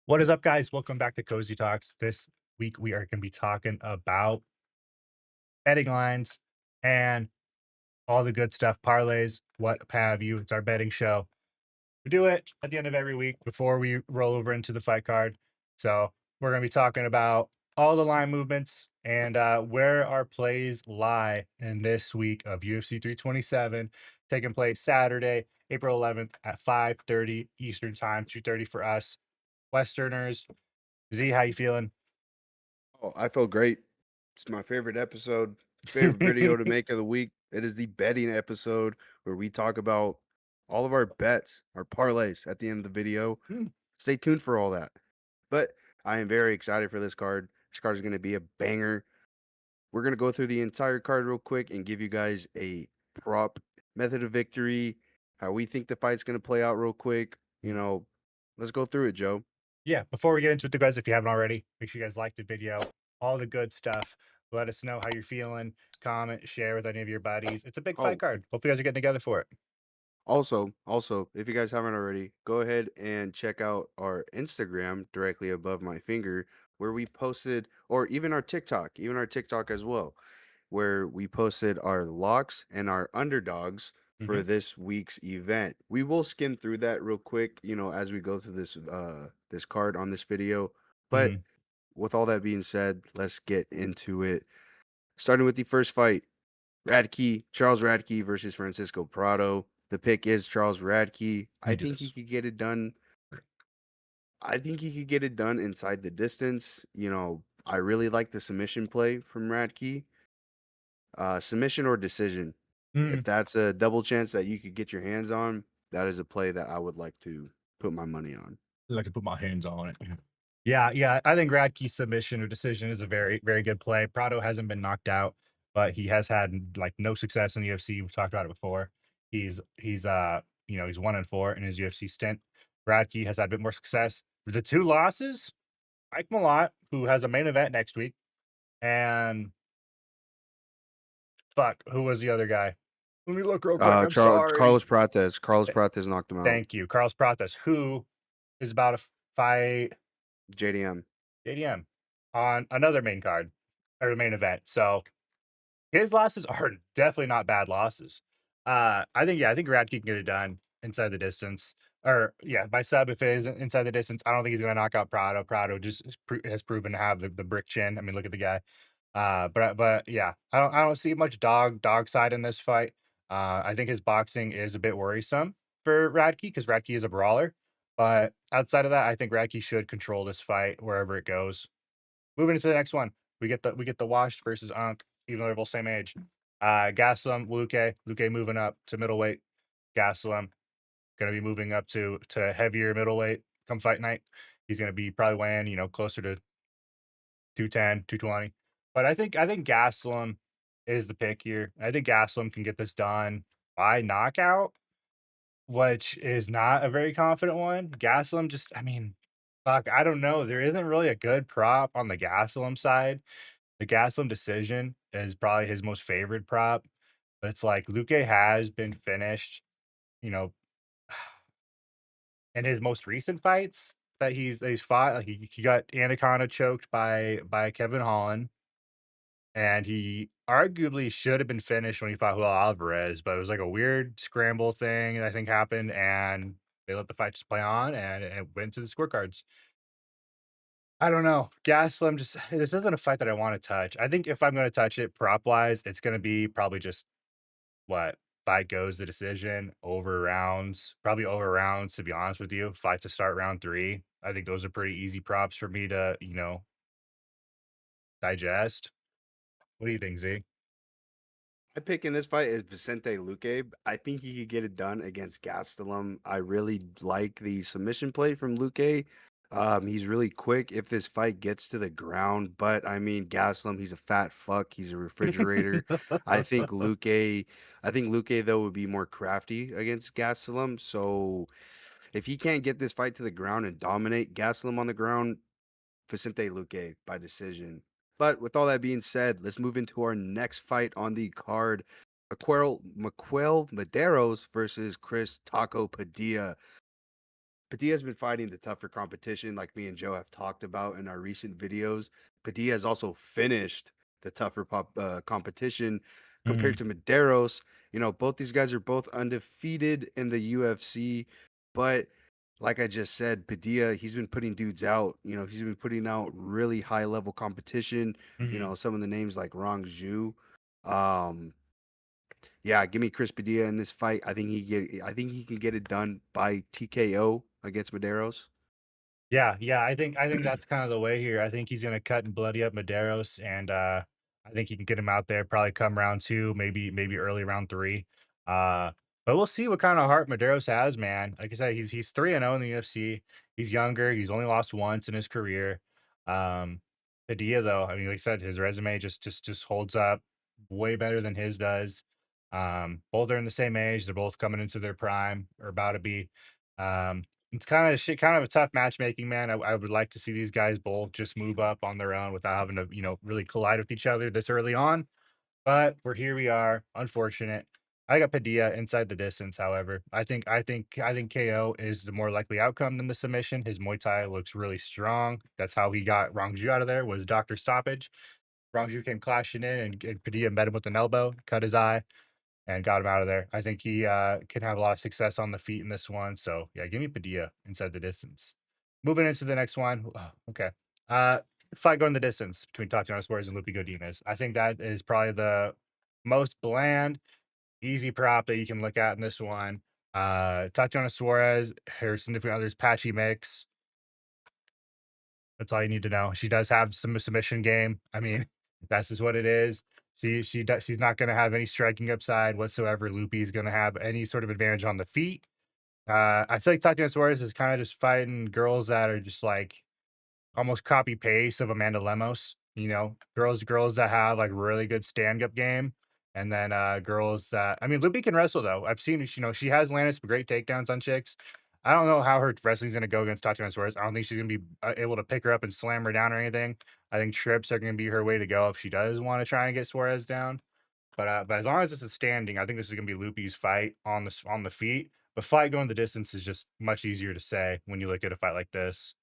What is up, guys? Welcome back to Cozy Talks. This week we are going to be talking about betting lines and all the good stuff, parlays, what have you. It's our betting show. We do it at the end of every week before we roll over into the fight card. So we're going to be talking about all the line movements and where our plays lie in this week of UFC 327, taking place Saturday, April 11th at 5:30 Eastern Time, 2:30 for us Westerners. Z, how you feeling? Oh, I feel great. It's my favorite episode, favorite video to make of the week. It is the betting episode where we talk about all of our bets, our parlays at the end of the video. Mm, Stay tuned for all that. But I am very excited for this card. This card is going to be a banger. We're going to go through the entire card real quick and give you guys a prop method of victory, how we think the fight's going to play out real quick. Let's go through it, Joe. yeah, before we get into it, guys, if you haven't already, make sure you guys like the video, all the good stuff. Let us know how you're feeling. Comment, share with any of your buddies. It's a big fight Oh, card. Hope you guys are getting together for it. Also, if you guys haven't already, go ahead and check out our Instagram directly above my finger, where we posted, or even our TikTok as well, where we posted our locks and our underdogs Hmm. for this week's event. We will skim through that real quick, as we go through this card on this video. But Hmm. with all that being said, let's get into it. Starting with the first fight. Charles Radke versus Francisco Prado. The pick is Charles Radke. Let me do this. I think he could get it done inside the distance. I really like the submission play from Radke. Submission or decision. If Mm, that's a double chance that you could get your hands on, that is a play that I would like to put my money on. I can put my hands on it. Yeah, yeah. I think Radke's submission or decision is a very, very good play. Prado hasn't been knocked out, but he has had like no success in the UFC. We've talked about it before. He's 1-4 in his UFC stint. Radke has had a bit more success. The two losses, Mike Malott, who has a main event next week, and fuck, who was the other guy? Let me look real quick. I'm sorry. Carlos Prates. Carlos Th- Prates knocked him out. Thank you, Carlos Prates, who is about to fight JDM. JDM on another main card or the main event. So his losses are definitely not bad losses. I think Radke can get it done inside the distance. Or yeah, by sub if it is inside the distance, I don't think he's gonna knock out Prado. Prado just has proven to have the brick chin. I mean, look at the guy. But yeah, I don't see much dog side in this fight. I think his boxing is a bit worrisome for Radke because Radke is a brawler. But outside of that, I think Radke should control this fight wherever it goes. Moving into the next one, we get the Washed versus Unk, even though they're both same age. Gaslam, Luque moving up to middleweight. Gaslam gonna be moving up to heavier middleweight come fight night. He's gonna be probably weighing, closer to 210, 220. But I think Gaslam is the pick here. I think Gaslam can get this done by knockout, which is not a very confident one. Gaslam just, I mean, fuck, I don't know. There isn't really a good prop on the Gaslam side. The Gaslam decision is probably his most favorite prop, but it's like Luque has been finished, you know, in his most recent fights that he's fought. Like he got Anaconda choked by Kevin Holland, and he arguably should have been finished when he fought Julio Alvarez, but it was like a weird scramble thing that I think happened, and they let the fight just play on, and it went to the scorecards. I don't know. Gaslam just this isn't a fight that I wanna touch. I think if I'm gonna touch it prop wise, it's gonna be probably just what, fight goes the decision, over rounds, probably over rounds, to be honest with you, fight to start round 3. I think those are pretty easy props for me to, digest. What do you think, Z? My pick in this fight is Vicente Luque. I think he could get it done against Gastelum. I really like the submission play from Luque. He's really quick if this fight gets to the ground, but I mean Gastelum, he's a fat fuck. He's a refrigerator. I think Luque, I think Luque though would be more crafty against Gastelum. So if he can't get this fight to the ground and dominate Gastelum on the ground, Vicente Luque by decision. But with all that being said, let's move into our next fight on the card. Maquel Maderos versus Chris Taco Padilla. Padilla's been fighting the tougher competition, like me and Joe have talked about in our recent videos. Padilla has also finished the tougher competition compared Mhm. to Medeiros. You know, both these guys are both undefeated in the UFC, but like I just said, Padilla, he's been putting dudes out. You know, he's been putting out really high level competition. You Mhm. know, some of the names like Rong Zhu. Um, yeah, give me Chris Padilla in this fight. I think he can get it done by TKO against Medeiros. Yeah, yeah, I think that's kind of the way here. I think he's gonna cut and bloody up Medeiros, and I think he can get him out there, probably come round 2, maybe early round 3. Uh, but we'll see what kind of heart Medeiros has, man. Like I said, he's 3-0 in the UFC. He's younger. He's only lost once in his career. Um, Padilla, though, I mean, like I said, his resume just holds up way better than his does. Both are in the same age. They're both coming into their prime or about to be. Um, it's kind of a tough matchmaking, man. I would like to see these guys both just move up on their own without having to, really collide with each other this early on. But here we are. Unfortunate. I got Padilla inside the distance, however. I think KO is the more likely outcome than the submission. His Muay Thai looks really strong. That's how he got Rongju out of there, was doctor stoppage. Rongju came clashing in and Padilla met him with an elbow, cut his eye and got him out of there. I think he can have a lot of success on the feet in this one. So yeah, give me Padilla inside the distance. Moving into the next one. Okay. Uh Fight going the distance between Tatiana Suarez and Lupi Godinez. I think that is probably the most bland, easy prop that you can look at in this one. Tatiana Suarez, her significant other's patchy mix. That's all you need to know. She does have some submission game. I mean, that's just what it is. She's not gonna have any striking upside whatsoever. Loopy is gonna have any sort of advantage on the feet. I feel like Tatiana Suarez is kind of just fighting girls that are just like almost copy paste of Amanda Lemos, girls that have like really good stand-up game. And then girls that I mean, Luby can wrestle though. I've seen, she has landed some great takedowns on chicks. I don't know how her wrestling's gonna go against Tatiana Suarez. I don't think she's gonna be able to pick her up and slam her down or anything. I think trips are gonna be her way to go if she does want to try and get Suarez down. But as long as this is standing, I think this is gonna be Loopy's fight on the feet. But fight going the distance is just much easier to say when you look at a fight like this.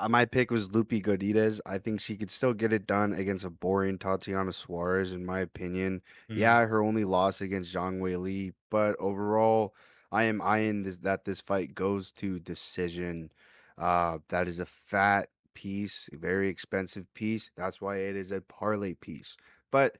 My pick was Lupi Godinez. I think she could still get it done against a boring Tatiana Suarez, in my opinion. Mhm. Yeah, her only loss against Zhang Wei Li, but overall, I am eyeing this fight goes to decision. That is a fat piece, a very expensive piece. That's why it is a parlay piece. But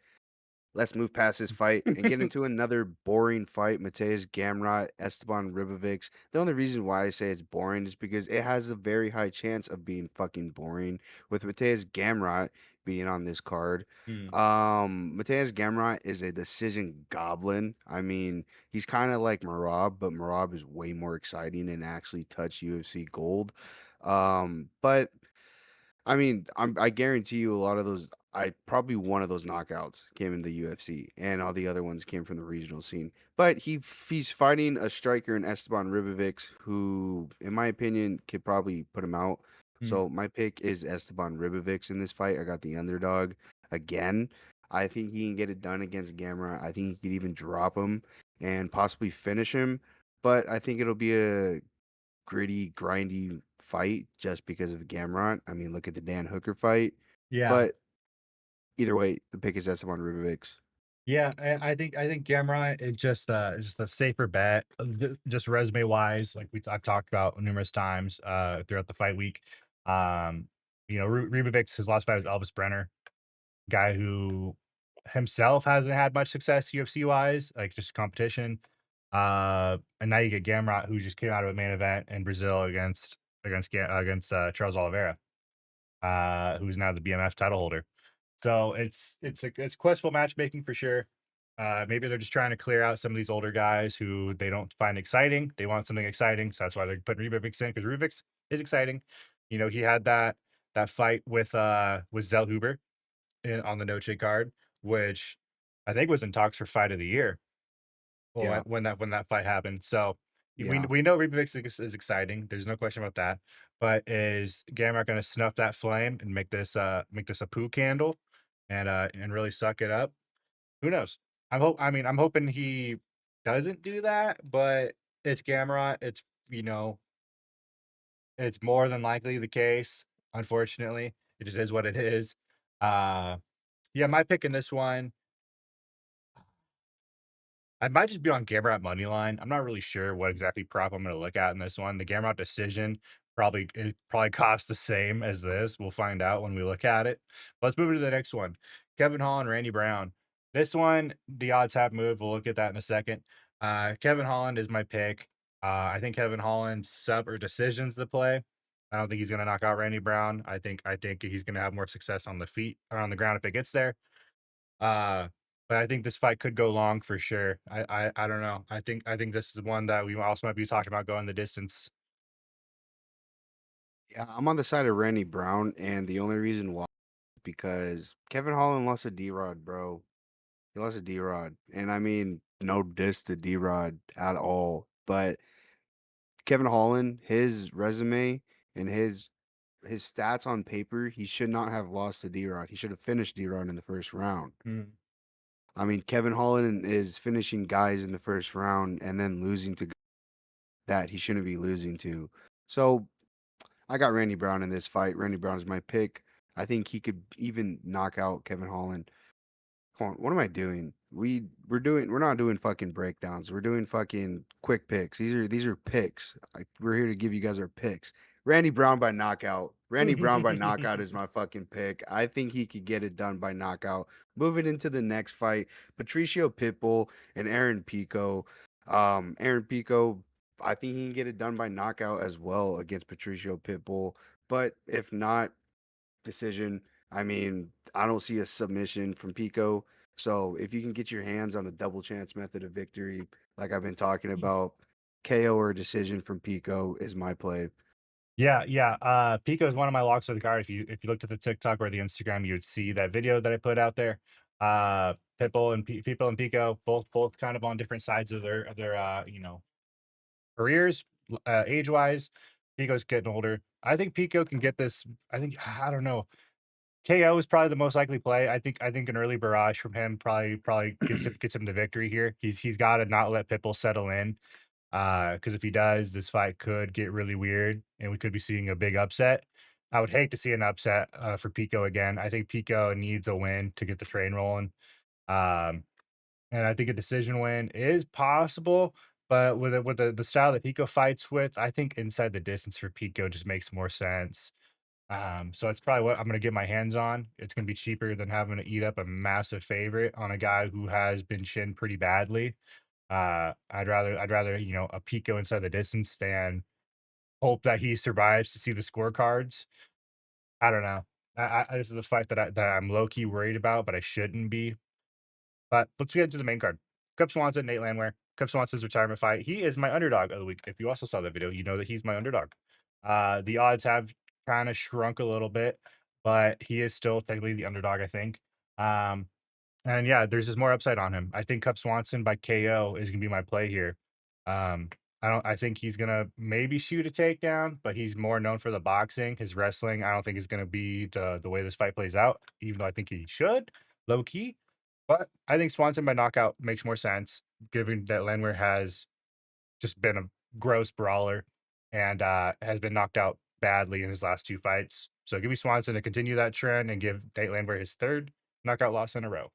let's move past this fight and get into another boring fight. Mateus Gamrot, Esteban Ribovics. The only reason why I say it's boring is because it has a very high chance of being fucking boring with Mateus Gamrot being on this card. Mm. Mateus Gamrot is a decision goblin. I mean, he's kind of like Marab, but Marab is way more exciting and actually touch UFC gold. But I mean, I guarantee you a lot of those. I probably one of those knockouts came in the UFC, and all the other ones came from the regional scene. But he's fighting a striker in Esteban Ribovics, who, in my opinion, could probably put him out. Mm. So my pick is Esteban Ribovics in this fight. I got the underdog again. I think he can get it done against Gamera. I think he could even drop him and possibly finish him. But I think it'll be a gritty, grindy fight just because of Gamrot. I mean, look at the Dan Hooker fight. Yeah. But either way, the pick is Esteban Ribovics. Yeah, I think Gamrot is just a safer bet, just resume wise, like I've talked about numerous times throughout the fight week. Ribovics, his last fight was Elvis Brenner, guy who himself hasn't had much success UFC wise, like just competition. And now you get Gamrot, who just came out of a main event in Brazil against Charles Oliveira, who's now the BMF title holder. So it's questful matchmaking for sure. Maybe they're just trying to clear out some of these older guys who they don't find exciting. They want something exciting, so that's why they're putting Rubix in because Rubix is exciting. He had that fight with Zell Huber on the Noche card, which I think was in talks for fight of the year. Well, Yeah, when that fight happened, so we yeah. we know Rebet is exciting. There's no question about that. But is Gamrot going to snuff that flame and make this a poo candle, and really suck it up? Who knows? I mean, I'm hoping he doesn't do that. But it's Gamrot. It's, you know, it's more than likely the case, unfortunately. It just is what it is. Uh, yeah, my pick in this one, I might just be on Gamrot money line. I'm not really sure what exactly prop I'm gonna look at in this one. The Gamrot decision probably costs the same as this. We'll find out when we look at it. Let's move to the next one. Kevin Holland, Randy Brown. This one, the odds have moved. We'll look at that in a second. Kevin Holland is my pick. I think Kevin Holland's sub or decisions the play. I don't think he's gonna knock out Randy Brown. I think he's gonna have more success on the feet or on the ground if it gets there. Uh, but I think this fight could go long for sure. I don't know. I think this is one that we also might be talking about going the distance. Yeah, I'm on the side of Randy Brown, and the only reason why because Kevin Holland lost a D-Rod, bro. He lost a D-Rod, and I mean, no diss to D-Rod at all, but Kevin Holland, his resume and his stats on paper, he should not have lost to D-Rod. He should have finished D-Rod in the first round. Mm. I mean, Kevin Holland is finishing guys in the first round and then losing to that he shouldn't be losing to. So I got Randy Brown in this fight. Randy Brown is my pick. I think he could even knock out Kevin Holland. Come on, what am I doing? We're not doing fucking breakdowns. We're doing fucking quick picks. These are picks. We're here to give you guys our picks. Randy Brown by knockout. Randy Brown by knockout is my fucking pick. I think he could get it done by knockout. Moving into the next fight, Patricio Pitbull and Aaron Pico. Aaron Pico, I think he can get it done by knockout as well against Patricio Pitbull. But if not, decision. I mean, I don't see a submission from Pico. So if you can get your hands on a double chance method of victory, like I've been talking about, KO or decision from Pico is my play. Yeah, yeah. Pico is one of my locks of the card. If you looked at the TikTok or the Instagram, you would see that video that I put out there. People and Pico both kind of on different sides of their careers, age wise. Pico's getting older. I think Pico can get this. I don't know. KO is probably the most likely play. I think an early barrage from him probably gets him the victory here. He's got to not let Pitbull settle in, because if he does, this fight could get really weird, and we could be seeing a big upset. I would hate to see an upset for Pico again. I think Pico needs a win to get the train rolling, um, and I think a decision win is possible. But with the style that Pico fights with, I think inside the distance for Pico just makes more sense. So it's probably what I'm gonna get my hands on. It's gonna be cheaper than having to eat up a massive favorite on a guy who has been chinned pretty badly. I'd rather, a Pico inside the distance than hope that he survives to see the scorecards. I don't know. This is a fight that I'm low key worried about, but I shouldn't be. But let's get into the main card. Cub Swanson, Nate Landwehr. Cub Swanson's retirement fight. He is my underdog of the week. If you also saw the video, you know that he's my underdog. The odds have kind of shrunk a little bit, but he is still technically the underdog, I think. Um, and yeah, there's just more upside on him. I think Cub Swanson by KO is gonna be my play here. Um, I think he's gonna maybe shoot a takedown, but he's more known for the boxing. His wrestling, I don't think is gonna be the way this fight plays out, even though I think he should, low key. But I think Swanson by knockout makes more sense, given that Landwehr has just been a gross brawler and has been knocked out badly in his last two fights. So give me Swanson to continue that trend and give Nate Landwehr his third knockout loss in a row.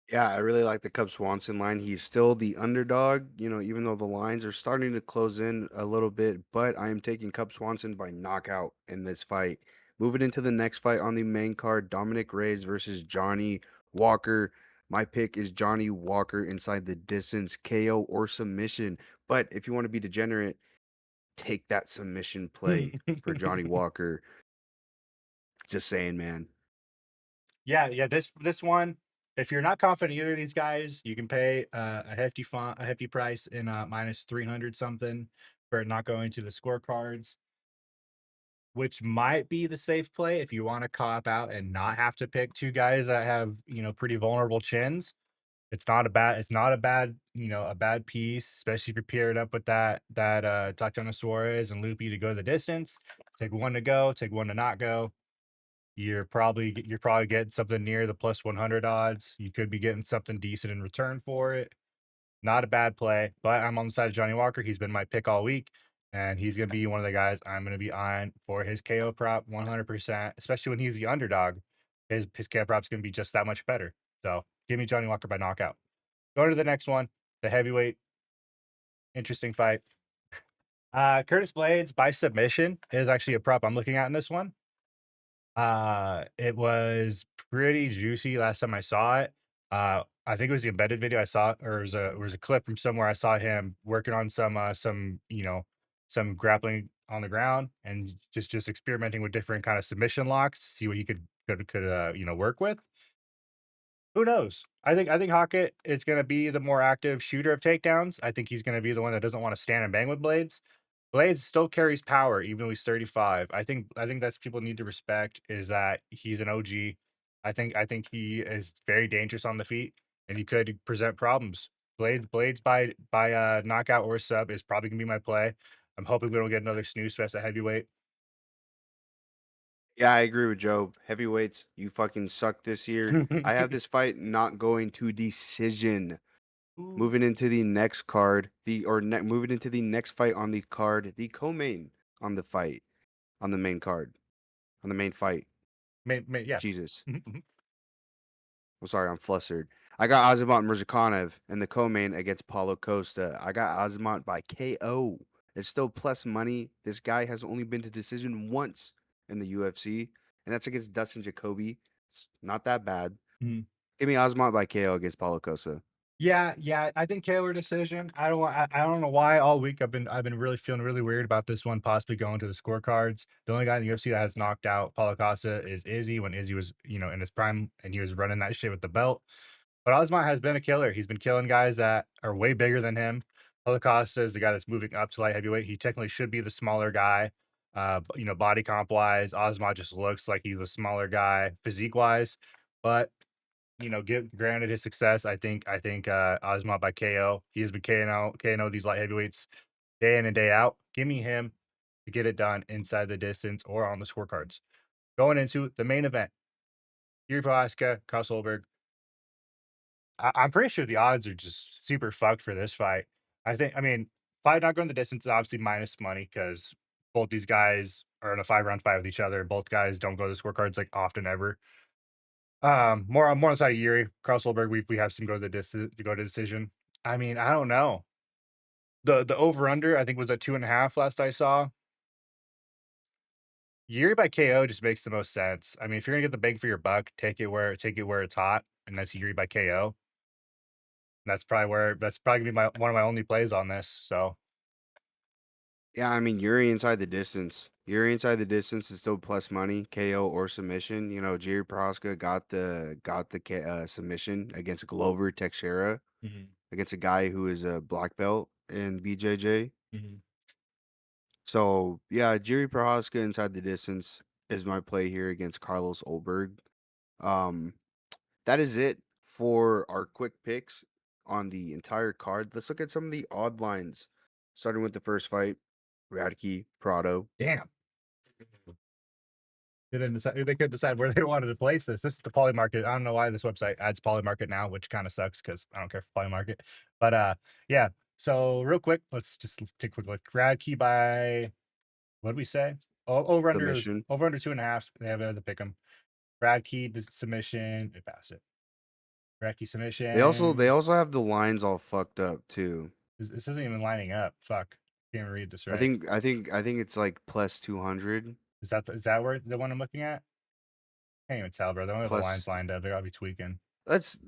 Yeah, I really like the Cub Swanson line. He's still the underdog, even though the lines are starting to close in a little bit, but I am taking Cub Swanson by knockout in this fight. Moving into the next fight on the main card, Dominic Reyes versus Johnny Walker. My pick is Johnny Walker inside the distance, KO or submission. But if you want to be degenerate, take that submission play for Johnny Walker. Just saying, man. Yeah, yeah. This one, if you're not confident either of these guys, you can pay a hefty price in minus 300 something for it not going to the scorecards, which might be the safe play if you want to cop out and not have to pick two guys that have pretty vulnerable chins. It's not a bad piece, especially if you're paired up with that Tatiana Suarez and Loopy to go the distance. Take one to go, take one to not go. You're probably getting something near the plus 100 odds. You could be getting something decent in return for it. Not a bad play, but I'm on the side of Johnny Walker. He's been my pick all week, and he's gonna be one of the guys I'm gonna be eyeing for his KO prop 100%, especially when he's the underdog. His KO prop's gonna be just that much better. So give me Johnny Walker by knockout. Going to the next one, the heavyweight, interesting fight. Curtis Blades by submission is actually a prop I'm looking at in this one. It was pretty juicy last time I saw it. I think it was the embedded video I saw, or it was a clip from somewhere I saw him working on some some grappling on the ground and just experimenting with different kind of submission locks to see what he could work with. Who knows? I think Hockett is gonna be the more active shooter of takedowns. I think he's gonna be the one that doesn't wanna stand and bang with Blades. Blades still carries power even though he's 35. I think that's people need to respect is that he's an OG. I think he is very dangerous on the feet, and he could present problems. Blades by knockout or sub is probably gonna be my play. I'm hoping we don't get another snooze fest at heavyweight. Yeah, I agree with Joe. Heavyweights, you fucking suck this year. I have this fight not going to decision. Ooh. Moving into the next card, moving into the next fight on the card, the co-main on the fight, on the main card, on the main fight. Yeah. Jesus. Mhm, mhm. I'm sorry, I'm flustered. I got Azamat Murzakanov in the co-main against Paulo Costa. I got Azamat by KO. It's still plus money. This guy has only been to decision once in the UFC, and that's against Dustin Jacoby. It's not that bad. Mhm. Give me Azamat by KO against Paulo Costa. Yeah, yeah, I think Taylor decision. I don't know why all week I've been really feeling really weird about this one possibly going to the scorecards. The only guy in the UFC that has knocked out Paulo Costa is Izzy when Izzy was, in his prime and he was running that shit with the belt. But Osmont has been a killer. He's been killing guys that are way bigger than him. Paulo Costa is the guy that's moving up to light heavyweight. He technically should be the smaller guy. Body comp wise, Osmont just looks like he's a smaller guy physique wise. But give granted his success, I think Ozma by KO. He has been KO these light heavyweights day in and day out. Give me him to get it done inside the distance or on the scorecards. Going into the main event, Yuri Prochazka, Ulberg. I'm pretty sure the odds are just super fucked for this fight. I mean, fight not going the distance is obviously minus money because both these guys are in a 5 round fight with each other. Both guys don't go to the scorecards like often ever. More on the side of Yuri. Carl Solberg, we have some go to decision. I mean, I don't know. The over under I think was at 2.5 last I saw. Yuri by KO just makes the most sense. I mean, if you're gonna get the bang for your buck, take it where it's hot, and that's Yuri by KO. That's probably gonna be my one of my only plays on this. So Yeah, I mean, Yuri inside the distance. Yuri inside the distance is still plus money, KO or submission. You know, Jerry Proska got the submission against Glover Teixeira, Mhm, against a guy who is a black belt in BJJ. mhm. So yeah, Jerry Prohaska inside the distance is my play here against Carlos Ulberg. Um, that is it for our quick picks on the entire card. Let's look at some of the odd lines, starting with the first fight: Radke Prado. Damn. They couldn't decide where they wanted to place this. This is the Poly Market. I don't know why this website adds Poly Market now, which kind of sucks because I don't care for Poly Market. But yeah. So real quick, let's just take a quick look. Radke by what did we say? Oh, Submission. over under 2.5. They have the pick 'em. Radke submission. They pass it. Radke They submission. also have the lines all fucked up too. This isn't even lining up. Fuck. Can't even read this I right. think I think I think it's like plus 200, Is that where the one I'm looking at? Can't even tell, bro. They don't have the lines plus lined up. They gotta be tweaking. that's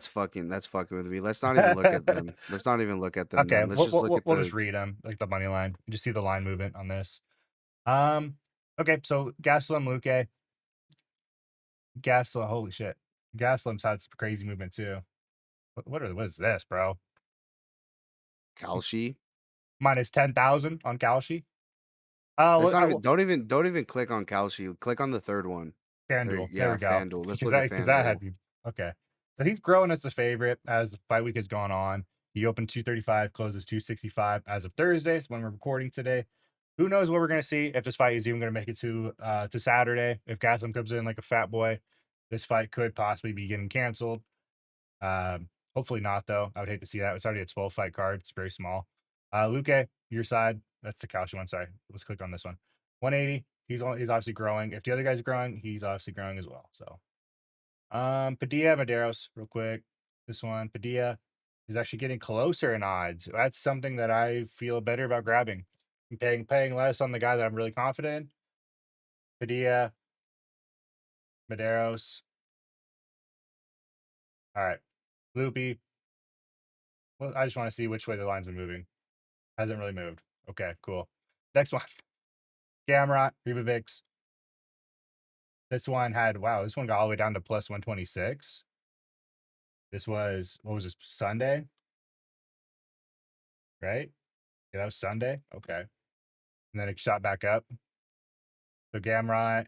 fucking with me. Let's not even look at them. Let's not even look at them Okay, then. Let's just look at we'll just the read them like the money line. You just see the line movement on this. Um, okay, so Gaslam Luque, Gaslam, holy shit. Gaslam's had some crazy movement too. What is this, bro? Kalshi. Minus 10,000 on Kalshi. Let's Well, not even don't even click on Kalshi. Click on the third one. FanDuel. There Yeah, we go. FanDuel. Let's Because look at that had FanDuel. you. Okay. So he's growing as the favorite as the fight week has gone on. He opened 235, closes 265 as of Thursday. So when we're recording today, who knows what we're gonna see if this fight is even gonna make it to Saturday. If Gaslam comes in like a fat boy, this fight could possibly be getting canceled. Hopefully not, though. I would hate to see that. It's already a 12 fight card. It's very small. Luke, your side. That's the Kalshi one. Sorry. Let's click on this one. 180. He's obviously growing. If the other guy's growing, he's obviously growing as well. So, Padilla, Maderos, real quick. This one, Padilla, is actually getting closer in odds. That's something that I feel better about grabbing. I'm paying less on the guy that I'm really confident in. Padilla, Maderos. All right. Loopy. Well, I just want to see which way the line's been moving. Hasn't really moved. Okay, cool. Next one. Gamrot, Rebet. This one had wow, this one got all the way down to plus 126. This was what was this Sunday, right? Yeah, that was Sunday. Okay. And then it shot back up. So Gamrot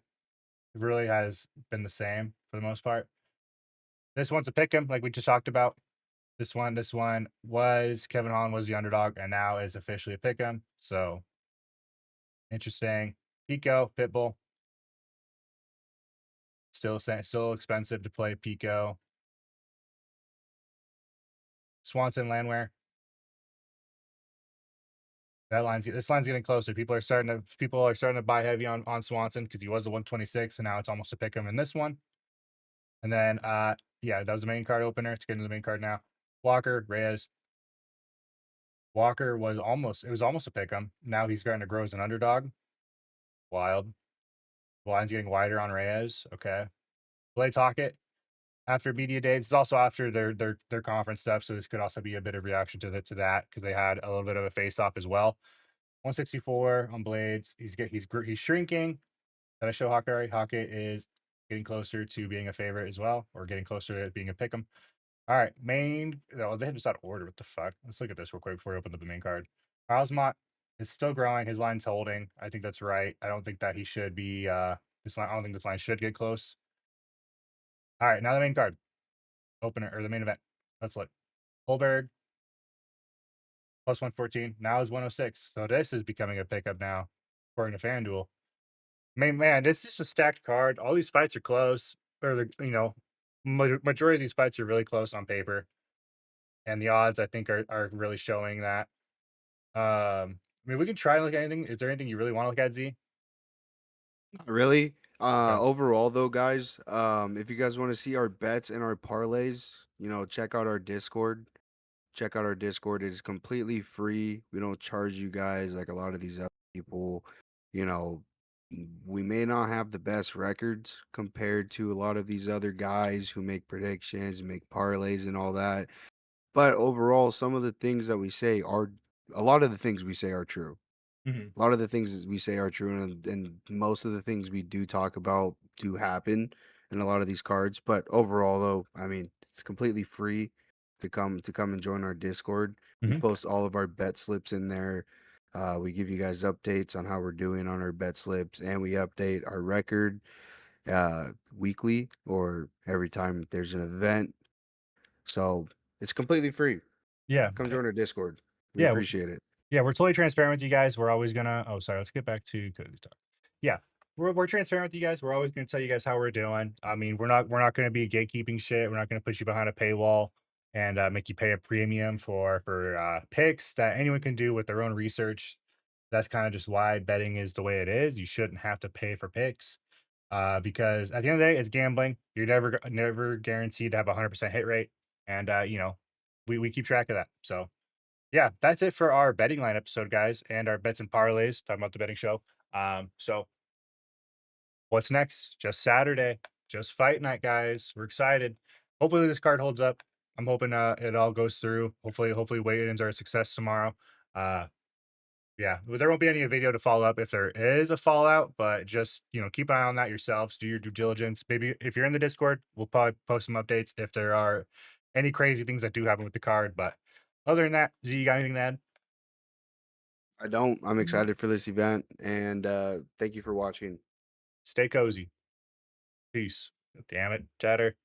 really has been the same for the most part. This one's a pick 'em, like we just talked about. This one was Kevin Holland was the underdog, and now is officially a pick 'em. So interesting. Pico, Pitbull, still expensive to play Pico. Swanson Landwehr. This line's getting closer. People are starting to buy heavy on Swanson because he was the 126, and now it's almost a pick 'em in this one. And then yeah, that was the main card opener. Let's get into the main card now. Walker, Reyes. Walker was almost a pick 'em. Now he's starting to grow as an underdog. Wild. The line's getting wider on Reyes. Okay. Blade Talkett after media day. This is also after their conference stuff, so this could also be a bit of reaction to that because they had a little bit of a face off as well. 164 on blades. He's shrinking. Did I show Hawkeye? Hawkeye is getting closer to being a favorite as well, or getting closer to being a pick'em. All right, main. Oh, they have this out of order. What the fuck? Let's look at this real quick before we open up the main card. Osmont is still growing. His line's holding. I think that's right. I don't think that he should be. This line. I don't think this line should get close. All right, now the main card opener or the main event. Let's look. Ulberg plus 114. Now is 106. So this is becoming a pickup now, according to FanDuel. Man, this is just a stacked card. All these fights are close, or majority of these fights are really close on paper, and the odds I think are really showing that. I mean, we can try to look at anything. Is there anything you really want to look at, Z? Not really. Okay. Overall though, guys, if you guys want to see our bets and our parlays, check out our Discord. Check out our Discord. It is completely free. We don't charge you guys like a lot of these other people. You know, we may not have the best records compared to a lot of these other guys who make predictions and make parlays and all that. But overall, some of the things that we say are a lot of the things we say are true. Mhm. A lot of the things that we say are true, and most of the things we do talk about do happen in a lot of these cards. But overall, though, I mean, it's completely free to come and join our Discord. We Mhm. post all of our bet slips in there. We give you guys updates on how we're doing on our bet slips, and we update our record weekly or every time there's an event. So it's completely free. Yeah. Come join our Discord. We Yeah. appreciate it. Yeah, we're totally transparent with you guys. We're always gonna oh, sorry, let's get back to Cody's talk. Yeah, we're transparent with you guys. We're always gonna tell you guys how we're doing. I mean, we're not gonna be gatekeeping shit. We're not gonna put you behind a paywall and make you pay a premium for picks that anyone can do with their own research. That's kind of just why betting is the way it is. You shouldn't have to pay for picks. Because at the end of the day, it's gambling. You're never guaranteed to have a 100% hit rate. And we keep track of that. So yeah, that's it for our betting line episode, guys, and our bets and parlays, talking about the betting show. So what's next? Just Saturday, just fight night, guys. We're excited. Hopefully this card holds up. I'm hoping it all goes through. Hopefully weigh-ins are a success tomorrow. Uh yeah, well, there won't be any video to follow up if there is a fallout, but just keep an eye on that yourselves. Do your due diligence. Maybe if you're in the Discord, we'll probably post some updates if there are any crazy things that do happen with the card. But other than that, Z, you got anything to add? I don't. I'm excited for this event, and thank you for watching. Stay cozy. Peace. Damn it, chatter.